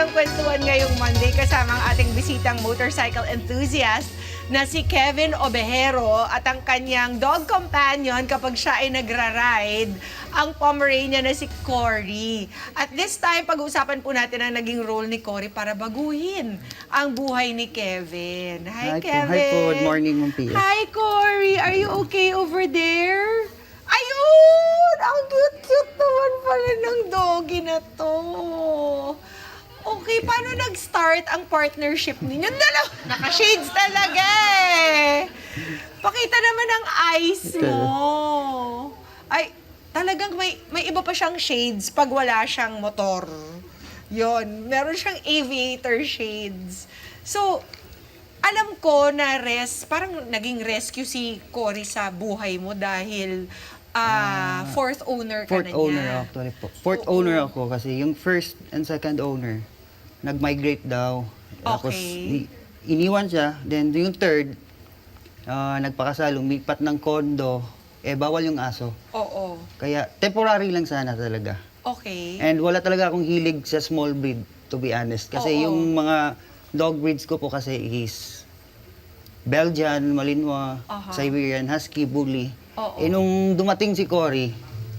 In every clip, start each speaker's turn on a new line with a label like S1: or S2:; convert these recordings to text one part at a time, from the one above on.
S1: ang kwentuhan ngayong Monday kasama ang ating bisitang motorcycle enthusiast na si Kevin Obejero at ang kanyang dog companion kapag siya ay nagra-ride, ang Pomeranian na si Cory. At this time, pag-uusapan po natin ang naging role ni Cory para baguhin ang buhay ni Kevin. Hi, Kevin.
S2: Hi po, good morning, Ma'am Pia.
S1: Hi, Cory. Are you okay over there? Ayun! Ang cute-cute naman pala ng doggy na to. Okay, paano nag-start ang partnership ninyo? Dalawa! Naka-shades talaga eh! Pakita naman ang eyes mo. Ay, talagang may iba pa siyang shades pag wala siyang motor. Yon, meron siyang aviator shades. So, alam ko na parang naging rescue si Cory sa buhay mo dahil fourth owner ka na niya.
S2: Fourth owner actually po. Fourth owner ako kasi yung first and second owner, nag-migrate daw. Tapos iniwan siya. Then yung third, nagpakasal, lumipat ng kondo, bawal yung aso.
S1: Oo.
S2: Kaya temporary lang sana talaga.
S1: Okay.
S2: And wala talaga akong hilig sa small breed, to be honest. Kasi yung mga dog breeds ko po kasi is Belgian, Malinois, Siberian, Husky, Bully. Nung dumating si Cory,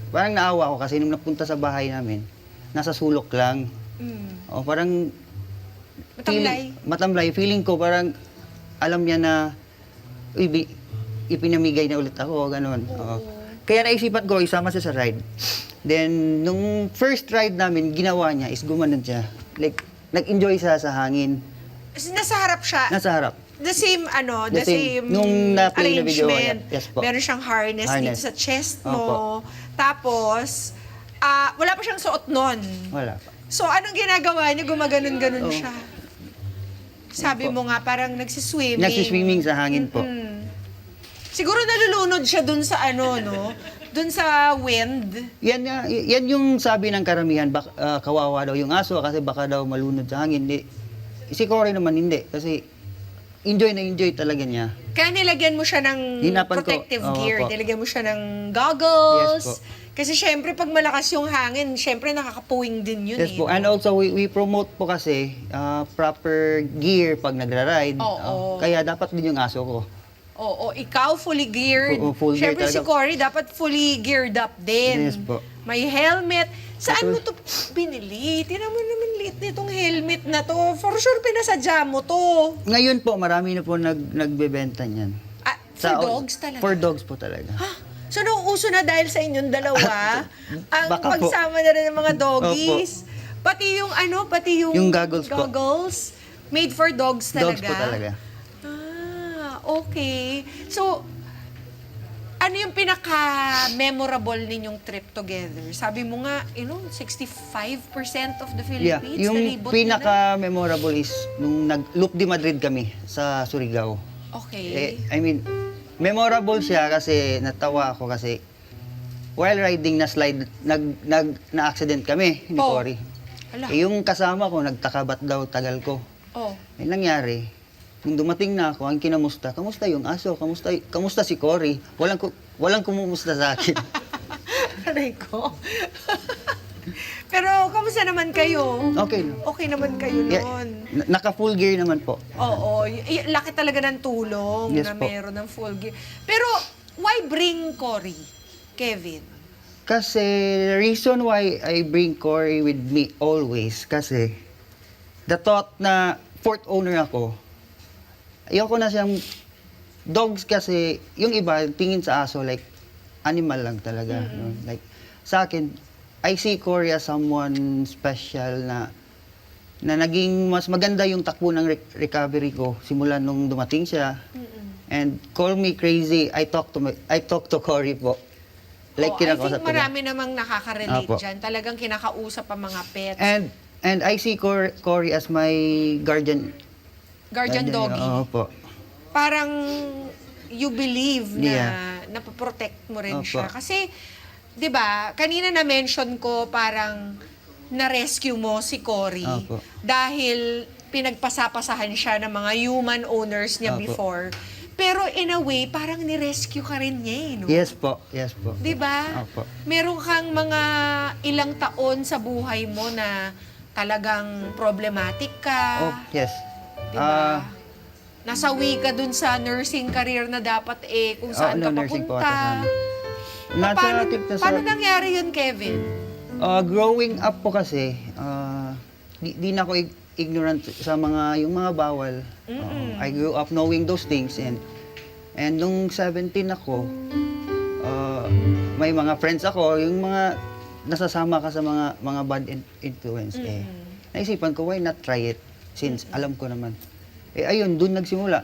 S2: parang naawa ko kasi nung napunta sa bahay namin, nasa sulok lang. Parang matamlay. Feeling ko parang alam niya na ipinamigay na ulit ako, gano'n. Kaya naisipan ko, isama siya sa ride. Then, nung first ride namin, ginawa niya is gumanon siya. Like, nag-enjoy siya sa hangin.
S1: Nasa harap siya?
S2: Nasa harap.
S1: The same
S2: Nung na-play na video,
S1: arrangement.
S2: yes po.
S1: Meron siyang harness dito sa chest mo.
S2: Opo.
S1: Tapos, wala pa siyang suot nun.
S2: Wala pa.
S1: So, anong ginagawa niya? Gumaganon-ganon siya. Sabi mo nga, parang nagsiswimming.
S2: Nagsiswimming sa hangin po.
S1: Siguro nalulunod siya dun sa no? Dun sa wind.
S2: Yan yung sabi ng karamihan, kawawa daw yung aso kasi baka daw malunod sa hangin. Si Cory naman hindi kasi enjoy na enjoy talaga niya.
S1: Kaya nilagyan mo siya ng protective gear.
S2: Po.
S1: Nilagyan mo siya ng goggles.
S2: Yes po.
S1: Kasi syempre, pag malakas yung hangin, syempre nakakapuwing din yun.
S2: Yes po. And also, we promote po kasi proper gear pag nagra-ride. Kaya dapat din yung aso ko.
S1: Oo, ikaw fully geared.
S2: Full gear
S1: Syempre si
S2: talaga.
S1: Cory dapat fully geared up din.
S2: Yes po.
S1: May helmet. Saan mo to binili? Tingnan mo naman liit nitong helmet na to. For sure, pinasadya mo to.
S2: Ngayon po, marami na po nagbebenta niyan.
S1: For dogs talaga?
S2: For dogs po talaga.
S1: Ha? So, nung uso na dahil sa inyong dalawa, ang
S2: Baka
S1: pagsama na rin ng mga doggies, pati yung
S2: Yung goggles po.
S1: Made for dogs talaga?
S2: Dogs po talaga.
S1: Okay. So, ano yung pinaka-memorable ninyong trip together? Sabi mo nga, 65% of the Philippines
S2: Yung
S1: nalibot
S2: pinaka-memorable is nung nag-Loop de Madrid kami sa Surigao.
S1: Okay.
S2: I mean, memorable siya kasi natawa ako kasi while riding na-accident kami ni Cory. Yung kasama ko, nagtaka ba't daw tagal ko. May nangyari. Nung dumating na ako, ang kinamusta, kamusta yung aso? Kamusta si Cory? Walang kumusta sa akin.
S1: Aray ko. Pero, kamusta naman kayo?
S2: Okay.
S1: Okay naman kayo noon.
S2: Naka-full gear naman po.
S1: Oo. Laki talaga ng tulong
S2: Yes
S1: na
S2: po.
S1: meron ng full gear. Pero, why bring Cory, Kevin?
S2: Kasi, the reason why I bring Cory with me always, kasi, the thought na fourth owner ako, ayoko na siyang dogs kasi yung iba tingin sa aso like animal lang talaga. No? Like sa akin, I see Cory as someone special na naging mas maganda yung takbo ng recovery ko simula nung dumating siya. And call me crazy, I talk to Cory po. Like
S1: I think
S2: kinakausap ko
S1: marami namang nakaka-relate
S2: Apo.
S1: dyan. Talagang kinakausap ang mga pets.
S2: And I see Cory as my guardian
S1: Doggy.
S2: Oo po.
S1: Parang you believe na
S2: Yeah.
S1: napoprotect mo rin
S2: Opo.
S1: siya. Kasi, di ba, kanina na-mention ko parang na-rescue mo si Cory
S2: Opo.
S1: dahil pinagpasapasahan siya ng mga human owners niya
S2: Opo.
S1: before. Pero in a way, parang ni-rescue ka rin niya eh, no?
S2: Yes po. Yes po.
S1: Di ba?
S2: Opo.
S1: Meron kang mga ilang taon sa buhay mo na talagang problematic ka.
S2: Oh, yes.
S1: Diba? Nasawi ka dun sa nursing career na dapat kung saan ka
S2: nursing po
S1: papunta.
S2: ata
S1: Paano,
S2: sa
S1: paano nangyari yun, Kevin?
S2: growing up po kasi, di na ako ignorant sa yung mga bawal. I grew up knowing those things and nung 17 ako, may mga friends ako, yung mga nasasama ka sa mga bad influence naisipan ko, why not try it since alam ko naman. Ayun, dun nagsimula.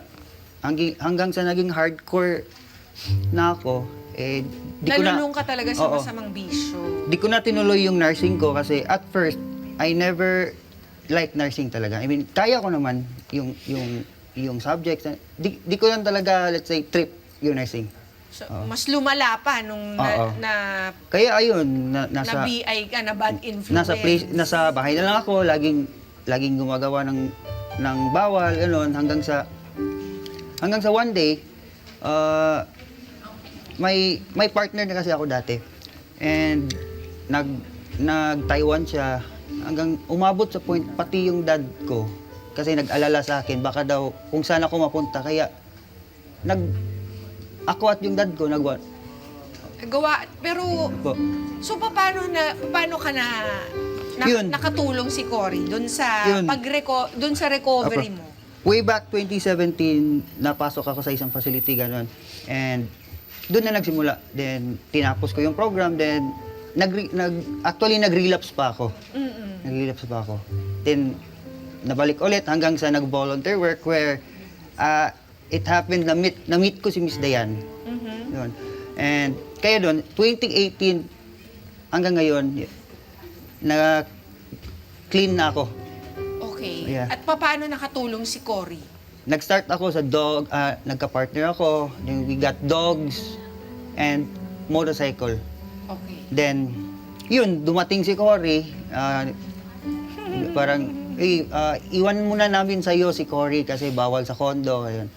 S2: Hanggang sa naging hardcore na ako,
S1: Nalulung ka talaga sa masamang bisyo.
S2: di ko na tinuloy yung nursing ko kasi at first, I never liked nursing talaga. I mean, kaya ko naman yung subjects. Di ko lang talaga, let's say, trip yung nursing.
S1: So, mas lumala pa nung
S2: Kaya ayun, nasa
S1: BI ka, na bad influence.
S2: nasa bahay na lang ako, laging gumagawa ng bawal, gano'n, hanggang sa one day, may partner na kasi ako dati. And nag-Taiwan siya, hanggang umabot sa point, pati yung dad ko, kasi nag-alala sa akin, baka daw kung saan ako mapunta, kaya ako at yung dad ko nagawa.
S1: Pero,
S2: Po.
S1: so paano ka
S2: Yun.
S1: nakatulong si Cory doon sa
S2: Yun.
S1: doon sa recovery mo?
S2: Way back 2017, napasok ako sa isang facility, gano'n. And doon na nagsimula. Then, tinapos ko yung program. Then, actually, nag-relapse pa ako. Nag-relapse pa ako. Then, nabalik ulit hanggang sa nag-volunteer work where it happened na-meet ko si Miss Dayan. Yun. And, kaya doon, 2018, hanggang ngayon, na-clean na ako.
S1: Okay.
S2: Yeah.
S1: At paano nakatulong si Cory?
S2: Nag-start ako sa dog, nagka-partner ako, then we got dogs and motorcycle.
S1: Okay.
S2: Then, yun, dumating si Cory, parang, iwan muna namin sa'yo si Cory kasi bawal sa condo. Ayun.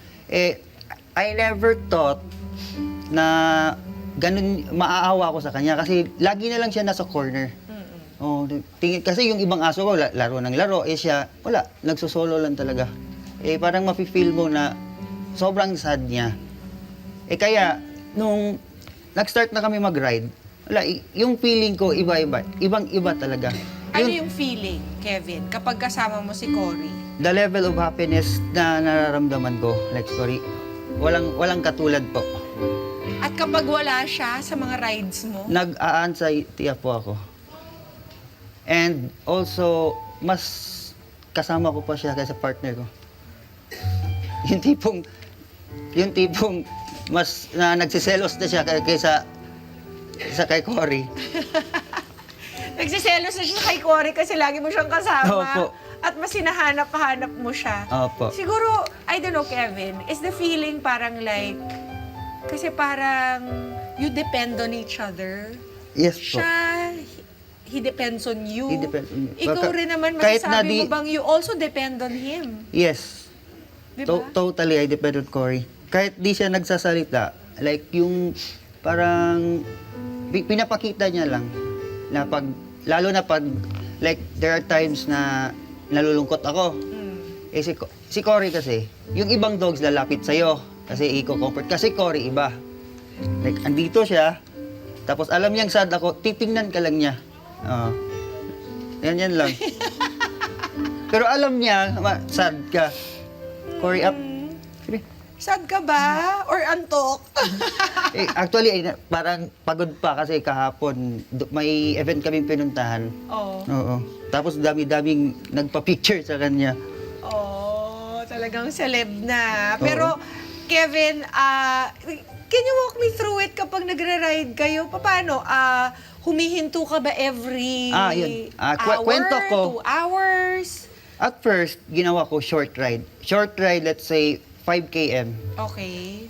S2: I never thought na ganun, maaawa ako sa kanya kasi lagi na lang siya nasa corner. Kasi yung ibang aso ko, laro ng laro, siya, wala, nagsusolo lang talaga. Parang mafe-feel mo na sobrang sad niya. Kaya, nung nag-start na kami mag-ride, wala, yung feeling ko, ibang-iba talaga.
S1: Ano yung feeling, Kevin, kapag kasama mo si Cory?
S2: The level of happiness na nararamdaman ko, like Cory, walang katulad po.
S1: At kapag wala siya sa mga rides mo?
S2: Nag-a-anxiety po ako. And also, mas kasama ko pa siya kaysa partner ko. Yung tipong mas nagsiselos na siya kaysa kay Cory.
S1: Nagsiselos na siya kay Cory kasi lagi mo siyang kasama.
S2: Opo.
S1: At mas hinahanap-hanap mo siya.
S2: Opo.
S1: Siguro, I don't know, Kevin, is the feeling parang like, kasi parang you depend on each other.
S2: Yes po.
S1: Siya, he depends on you.
S2: He depends on me.
S1: Ikaw rin naman,
S2: Kahit na
S1: masasabi mo bang you also depend on him?
S2: Yes.
S1: Diba?
S2: Totally, I depend on Cory. Kahit di siya nagsasalita, like yung parang pinapakita niya lang na lalo na pag, like there are times na nalulungkot ako. Si Cory kasi, yung ibang dogs lalapit sa'yo kasi i-comfort. Kasi Cory iba. Like, andito siya, tapos alam niyang sad ako, titingnan ka lang niya. Yan lang. Pero alam niya, sad ka. Cory up. Sige.
S1: Sad ka ba? Or antok?
S2: Actually, parang pagod pa kasi kahapon, may event kaming pinuntahan.
S1: Oo.
S2: Oo. Tapos dami-daming nagpa-picture sa kanya.
S1: Oh, talagang celeb na. Pero, Kevin, can you walk me through it kapag nagre-ride kayo? Paano? Humihinto ka ba every
S2: Yun.
S1: hour,
S2: Kwento ko.
S1: 2 hours?
S2: At first, ginawa ko short ride. Short ride, let's say, 5 km.
S1: Okay.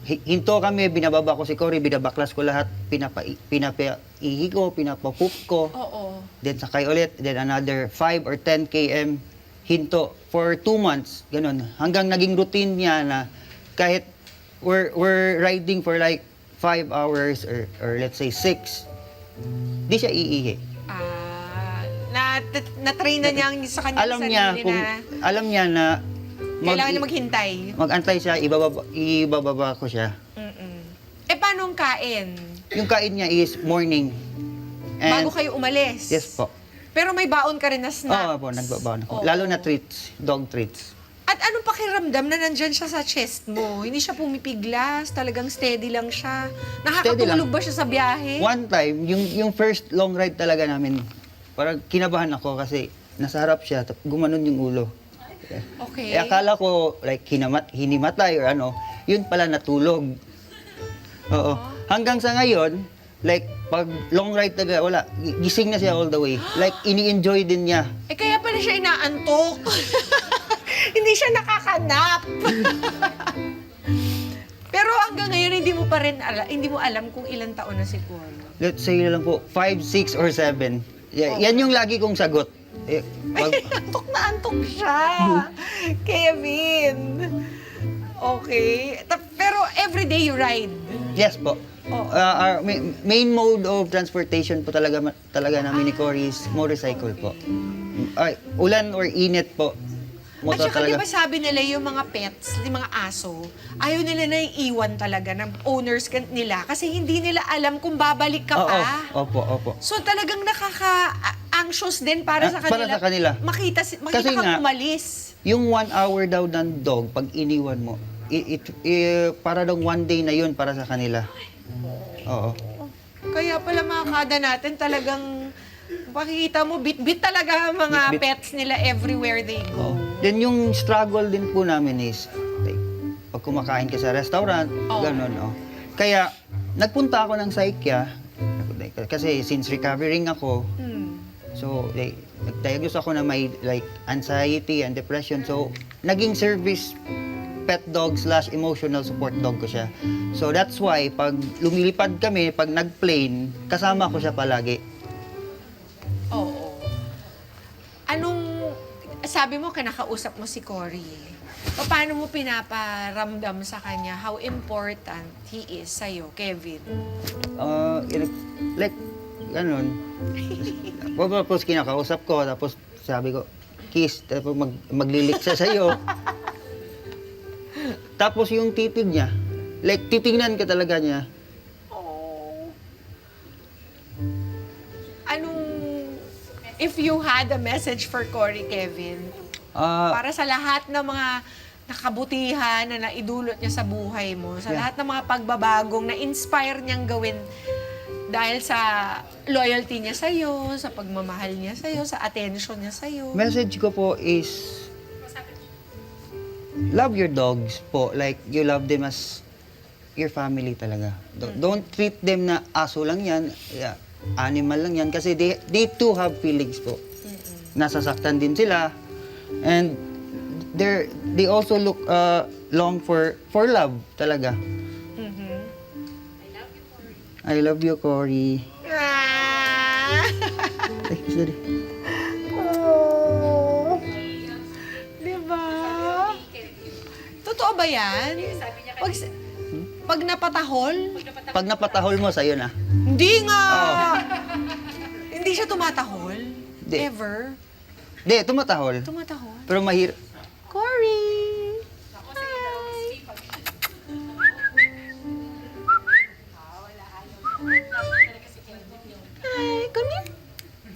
S2: Hinto kami, binababa ko si Cory, binabaklas ko lahat, pinapaihi ko, pinapapoop ko.
S1: Oo.
S2: Then sakay ulit, then another 5 or 10 km, hinto for 2 months, ganun. Hanggang naging routine niya na kahit we're riding for like 5 hours or let's say 6, di siya iihi.
S1: na-train na niya sa kanyang
S2: Alam
S1: sarili
S2: niya kung
S1: na
S2: alam niya na
S1: kailangan niya maghintay.
S2: Mag-antay siya, ibababa ko siya.
S1: Mm-mm. Eh, paano ang kain?
S2: Yung kain niya is morning.
S1: Bago kayo umalis?
S2: Yes po.
S1: Pero may baon ka rin na snacks?
S2: Oo po, nagbabaon ako.
S1: Oo.
S2: Lalo na treats, dog treats.
S1: At anong pakiramdam na nandyan siya sa chest mo? Hindi siya pumipiglas, talagang steady lang siya. Nakakatulog
S2: lang.
S1: ba siya sa biyahe?
S2: One time, yung first long ride talaga namin, parang kinabahan ako kasi nasa harap siya, gumanon yung ulo.
S1: Okay.
S2: Akala ko, like, hinimatay or ano, yun pala natulog. Oo. Hanggang sa ngayon, like, pag long ride talaga, wala, gising na siya all the way. Like, ini-enjoy din niya.
S1: Eh kaya pala siya inaantok. Hindi siya nakakanap. Pero hanggang ngayon, hindi mo alam kung ilang taon na si Paul.
S2: Let's say lang po, 5, 6, or 7. Yan yung lagi kong sagot.
S1: Antok na antok siya. Kevin. Okay. Pero everyday you ride.
S2: Yes po. Our main mode of transportation po talaga namin ni Cory is motorcycle po. Ay, ulan or init po.
S1: At
S2: Motor
S1: saka di
S2: talaga.
S1: ba sabi nila yung mga pets, yung mga aso, ayaw nila na iiwan talaga ng owners nila kasi hindi nila alam kung babalik ka
S2: Oo,
S1: pa.
S2: opo.
S1: So talagang nakaka-anxious din para sa kanila.
S2: Para sa kanila.
S1: Makita
S2: Kasi
S1: kang
S2: nga,
S1: umalis.
S2: Yung 1 hour daw ng dog, pag iniwan mo, para daw 1 day na yun para sa kanila. Oo.
S1: Kaya pala mga kada natin talagang makikita mo, bit-bit talaga ang mga
S2: Bit-bit.
S1: pets nila everywhere they go.
S2: Then yung struggle din po namin is, like, pag kumakain ka sa restaurant,
S1: Oo.
S2: ganun, oh. Kaya, nagpunta ako ng psychia, kasi since recovering ako, so, like, nag-diagnose ako na may, like, anxiety and depression. So, naging service pet dog / emotional support dog ko siya. So, that's why, pag lumilipad kami, pag nag-plane, kasama ko siya palagi.
S1: Oo. Sabi mo, kinakausap mo si Cory. Paano mo pinaparamdam sa kanya how important he is sa'yo, Kevin?
S2: Like, ganun. Tapos kinakausap ko, tapos sabi ko, kiss, tapos maglilik siya sa'yo. Tapos yung titig niya, like, titignan ka talaga niya.
S1: Oh. If you had a message for Cory, Kevin, para sa lahat ng mga nakabutihan na naidulot niya sa buhay mo, sa lahat ng mga pagbabagong na-inspire niyang gawin dahil sa loyalty niya sa'yo, sa pagmamahal niya sa'yo, sa attention niya sa'yo.
S2: Message ko po is, love your dogs po. Like, you love them as your family talaga. Don't treat them na aso lang yan, animal lang yan. Kasi they too have feelings po. Nasasaktan din sila. And they also long for love talaga. I love you, Cory.
S1: Ah!
S2: Ay, sorry.
S1: Oh. Diba? Totoo ba yan? Pag napatahol?
S2: Pag napatahol mo, sa'yo na.
S1: Hindi nga!
S2: Oo.
S1: Hindi siya tumatahol?
S2: Hindi.
S1: Ever?
S2: Hindi, tumatahol.
S1: Tumatahol?
S2: Pero mahirap.
S1: Cory! Hi! Come here.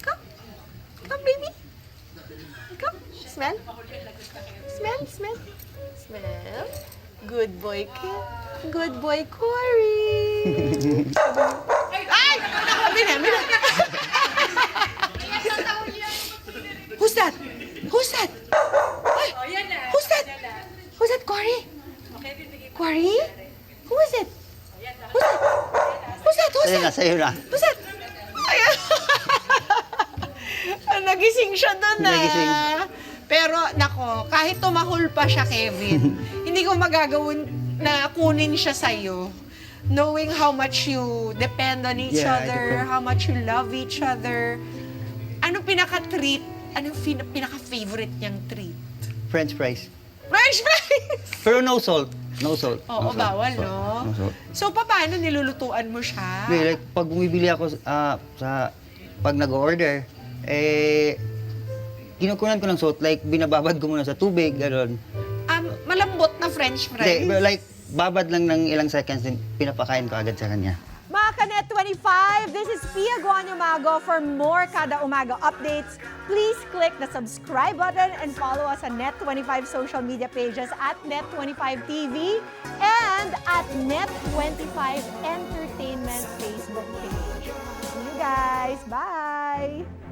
S1: Come. Come, baby. Come. Smell. Smell. Good boy, Good boy, Cory. Ay! Bina. Who's that? Ay! Who's that, Cory? Cory? Who is it? Who's that?
S2: Sa'yo na, sa'yo na.
S1: Who's that? Ayan. Nagising siya doon
S2: Nagising.
S1: Pero, nako, kahit tumahol pa siya, Kevin, hindi ko magagawin na kunin siya sa'yo. Knowing how much you depend on each
S2: Yeah, I
S1: other,
S2: depend.
S1: how much you love each other. Anong pinaka-treat? Anong pinaka-favorite niyang treat?
S2: French fries.
S1: French fries!
S2: Pero no salt. No salt.
S1: Oo,
S2: No salt.
S1: bawal,
S2: Salt.
S1: no?
S2: No salt.
S1: So, paano nilulutuan mo siya?
S2: Like, pag bumibili ako pag nag-order, kinukunan ko ng salt, like binababad ko muna sa tubig, gano'n.
S1: Malambot na French fries.
S2: Hindi, like babad lang ng ilang seconds, din pinapakain ko agad sa kanya.
S3: Mga Kanet 25, this is Pia Guanyamago. For more Kada Umaga updates, please click the subscribe button and follow us on Net25 social media pages at Net25 TV and at Net25 Entertainment Facebook page. See you guys. Bye!